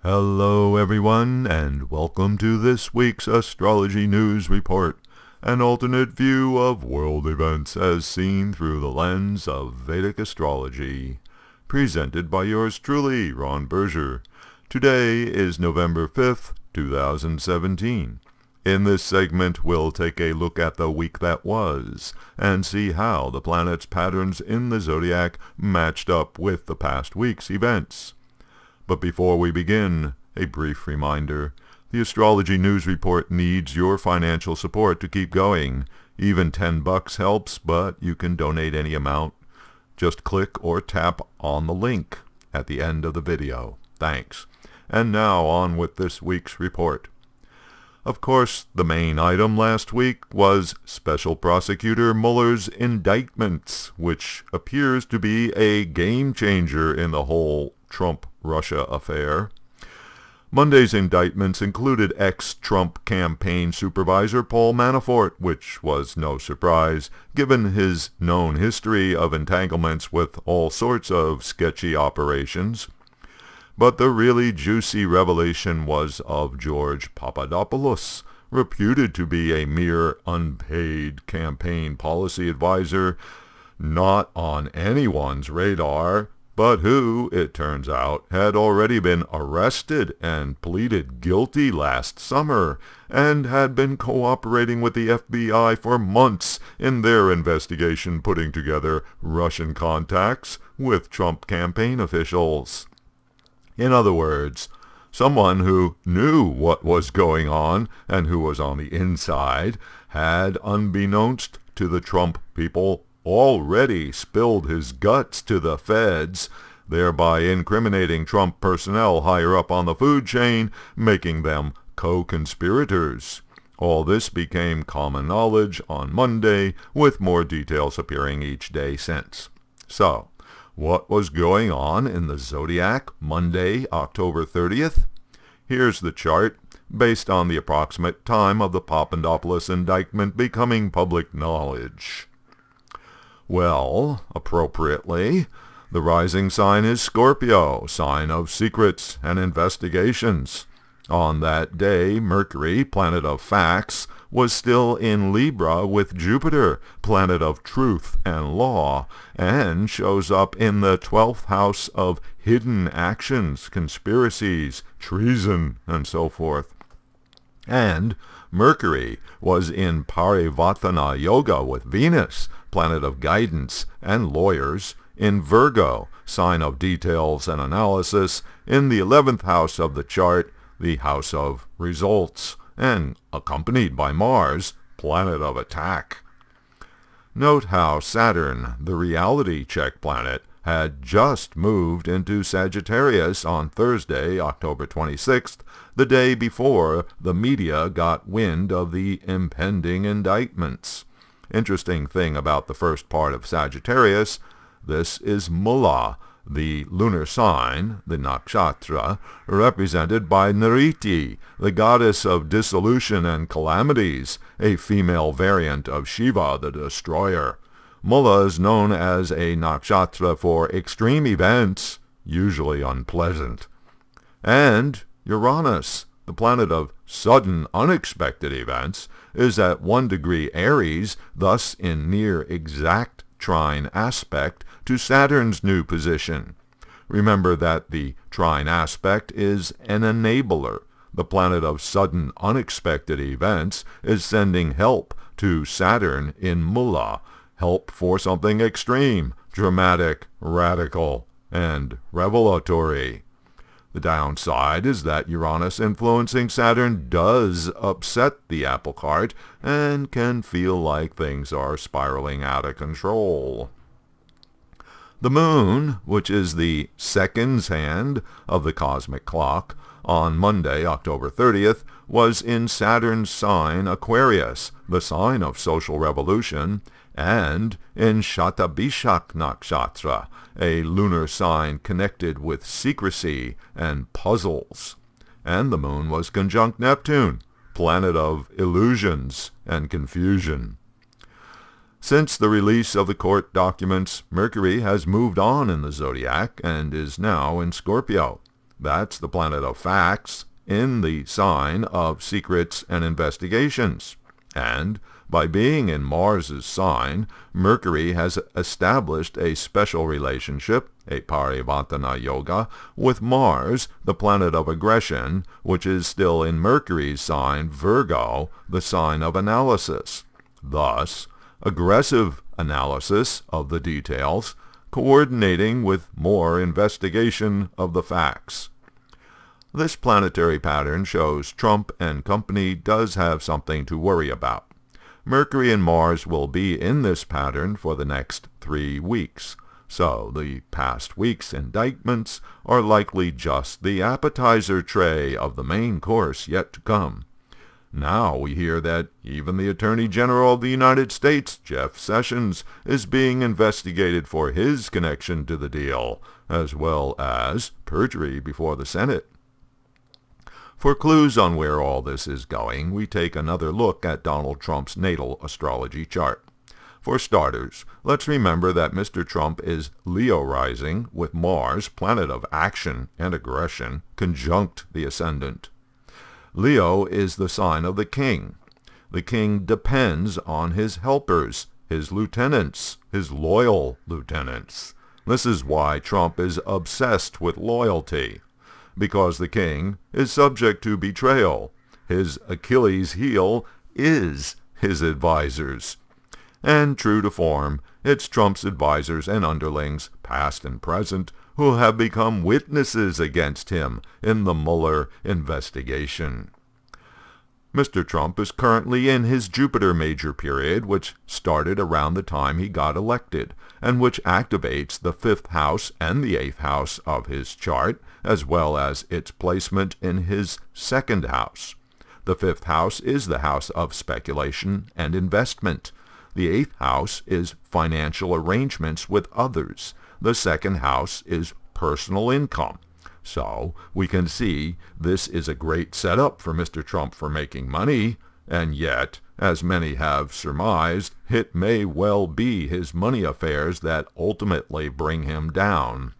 Hello everyone, and welcome to this week's Astrology News Report, an alternate view of world events as seen through the lens of Vedic astrology. Presented by yours truly, Ron Berger. Today is November 5th, 2017. In this segment, we'll take a look at the week that was, and see how the planets' patterns in the zodiac matched up with the past week's events. But before we begin, a brief reminder. The Astrology News Report needs your financial support to keep going. Even $10 helps, but you can donate any amount. Just click or tap on the link at the end of the video. Thanks. And now on with this week's report. Of course, the main item last week was Special Prosecutor Muller's Indictments, which appears to be a game changer in the whole Trump-Russia affair. Monday's indictments included ex-Trump campaign supervisor Paul Manafort, which was no surprise, given his known history of entanglements with all sorts of sketchy operations. But the really juicy revelation was of George Papadopoulos, reputed to be a mere unpaid campaign policy advisor, not on anyone's radar, but who, it turns out, had already been arrested and pleaded guilty last summer, and had been cooperating with the FBI for months in their investigation putting together Russian contacts with Trump campaign officials. In other words, someone who knew what was going on and who was on the inside had, unbeknownst to the Trump people, already spilled his guts to the feds, thereby incriminating Trump personnel higher up on the food chain, making them co-conspirators. All this became common knowledge on Monday, with more details appearing each day since. So, what was going on in the zodiac Monday, October 30th? Here's the chart, based on the approximate time of the Papadopoulos indictment becoming public knowledge. Well, appropriately, the rising sign is Scorpio, sign of secrets and investigations. On that day, Mercury, planet of facts, was still in Libra with Jupiter, planet of truth and law, and shows up in the 12th house of hidden actions, conspiracies, treason, and so forth. And Mercury was in Parivartana Yoga with Venus, planet of guidance and lawyers, in Virgo, sign of details and analysis, in the 11th house of the chart, the house of results, and accompanied by Mars, planet of attack. Note how Saturn, the reality check planet, had just moved into Sagittarius on Thursday, October 26th, the day before the media got wind of the impending indictments. Interesting thing about the first part of Sagittarius, this is Muller, the lunar sign, the nakshatra, represented by Nriti, the goddess of dissolution and calamities, a female variant of Shiva the destroyer. Muller is known as a nakshatra for extreme events, usually unpleasant. And Uranus, the planet of sudden, unexpected events, is at 1 degree Aries, thus in near exact trine aspect to Saturn's new position. Remember that the trine aspect is an enabler. The planet of sudden, unexpected events is sending help to Saturn in Muller, help for something extreme, dramatic, radical, and revelatory. The downside is that Uranus influencing Saturn does upset the apple cart and can feel like things are spiraling out of control. The moon, which is the seconds hand of the cosmic clock, on Monday, October 30th, was in Saturn's sign Aquarius, the sign of social revolution, and in Shatabhishak Nakshatra, a lunar sign connected with secrecy and puzzles. And the moon was conjunct Neptune, planet of illusions and confusion. Since the release of the court documents, Mercury has moved on in the zodiac and is now in Scorpio. That's the planet of facts in the sign of secrets and investigations. And by being in Mars's sign, Mercury has established a special relationship, a Parivartana Yoga, with Mars, the planet of aggression, which is still in Mercury's sign, Virgo, the sign of analysis. Thus, aggressive analysis of the details, coordinating with more investigation of the facts. This planetary pattern shows Trump and company does have something to worry about. Mercury and Mars will be in this pattern for the next 3 weeks, so the past week's indictments are likely just the appetizer tray of the main course yet to come. Now we hear that even the Attorney General of the United States, Jeff Sessions, is being investigated for his connection to the deal, as well as perjury before the Senate. For clues on where all this is going, we take another look at Donald Trump's natal astrology chart. For starters, let's remember that Mr. Trump is Leo rising with Mars, planet of action and aggression, conjunct the ascendant. Leo is the sign of the king. The king depends on his helpers, his lieutenants, his loyal lieutenants. This is why Trump is obsessed with loyalty, because the king is subject to betrayal. His Achilles' heel is his advisors. And true to form, it's Trump's advisors and underlings, past and present, who have become witnesses against him in the Muller investigation. Mr. Trump is currently in his Jupiter major period, which started around the time he got elected, and which activates the 5th house and the 8th house of his chart, as well as its placement in his 2nd house. The 5th house is the house of speculation and investment. The 8th house is financial arrangements with others. The 2nd house is personal income. So we can see this is a great setup for Mr. Trump for making money, and yet, as many have surmised, it may well be his money affairs that ultimately bring him down.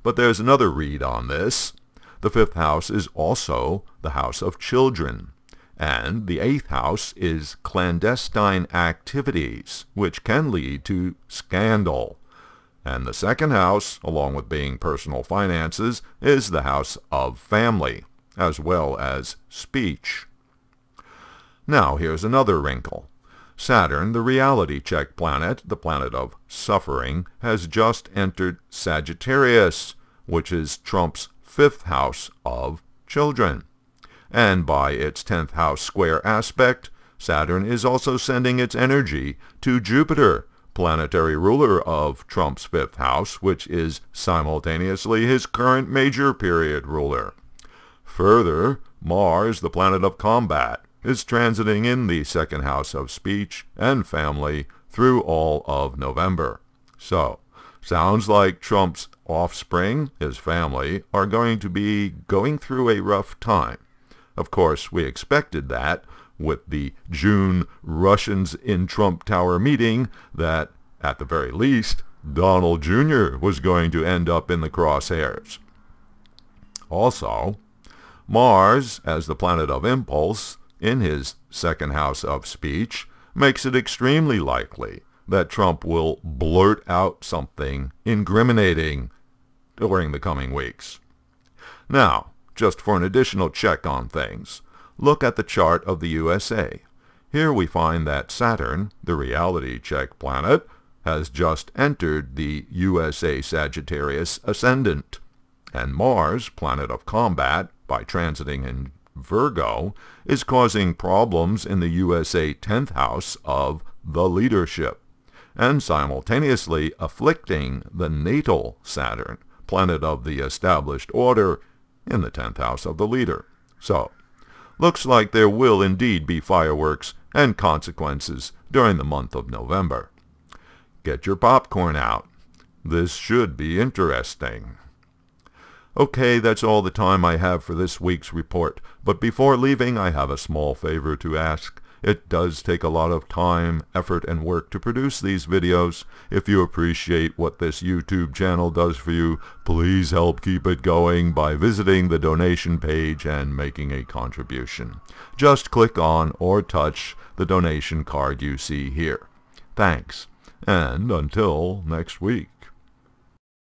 But there's another read on this. The 5th house is also the house of children, and the 8th house is clandestine activities, which can lead to scandal. And the 2nd house, along with being personal finances, is the house of family, as well as speech. Now here's another wrinkle. Saturn, the reality check planet, the planet of suffering, has just entered Sagittarius, which is Trump's 5th house of children. And by its 10th house square aspect, Saturn is also sending its energy to Jupiter, planetary ruler of Trump's 5th house, which is simultaneously his current major period ruler. Further, Mars, the planet of combat, is transiting in the 2nd house of speech and family through all of November. So, sounds like Trump's offspring, his family, are going to be going through a rough time. Of course, we expected that with the June Russians in Trump Tower meeting, that, at the very least, Donald Jr. was going to end up in the crosshairs. Also, Mars, as the planet of impulse, in his 2nd house of speech, makes it extremely likely that Trump will blurt out something incriminating during the coming weeks. Now, just for an additional check on things, look at the chart of the USA. Here we find that Saturn, the reality check planet, has just entered the USA Sagittarius ascendant, and Mars, planet of combat, by transiting in Virgo, is causing problems in the USA 10th house of the leadership, and simultaneously afflicting the natal Saturn, planet of the established order, in the 10th house of the leader. So, looks like there will indeed be fireworks and consequences during the month of November. Get your popcorn out. This should be interesting. Okay, that's all the time I have for this week's report, but before leaving I have a small favor to ask. It does take a lot of time, effort, and work to produce these videos. If you appreciate what this YouTube channel does for you, please help keep it going by visiting the donation page and making a contribution. Just click on or touch the donation card you see here. Thanks, and until next week.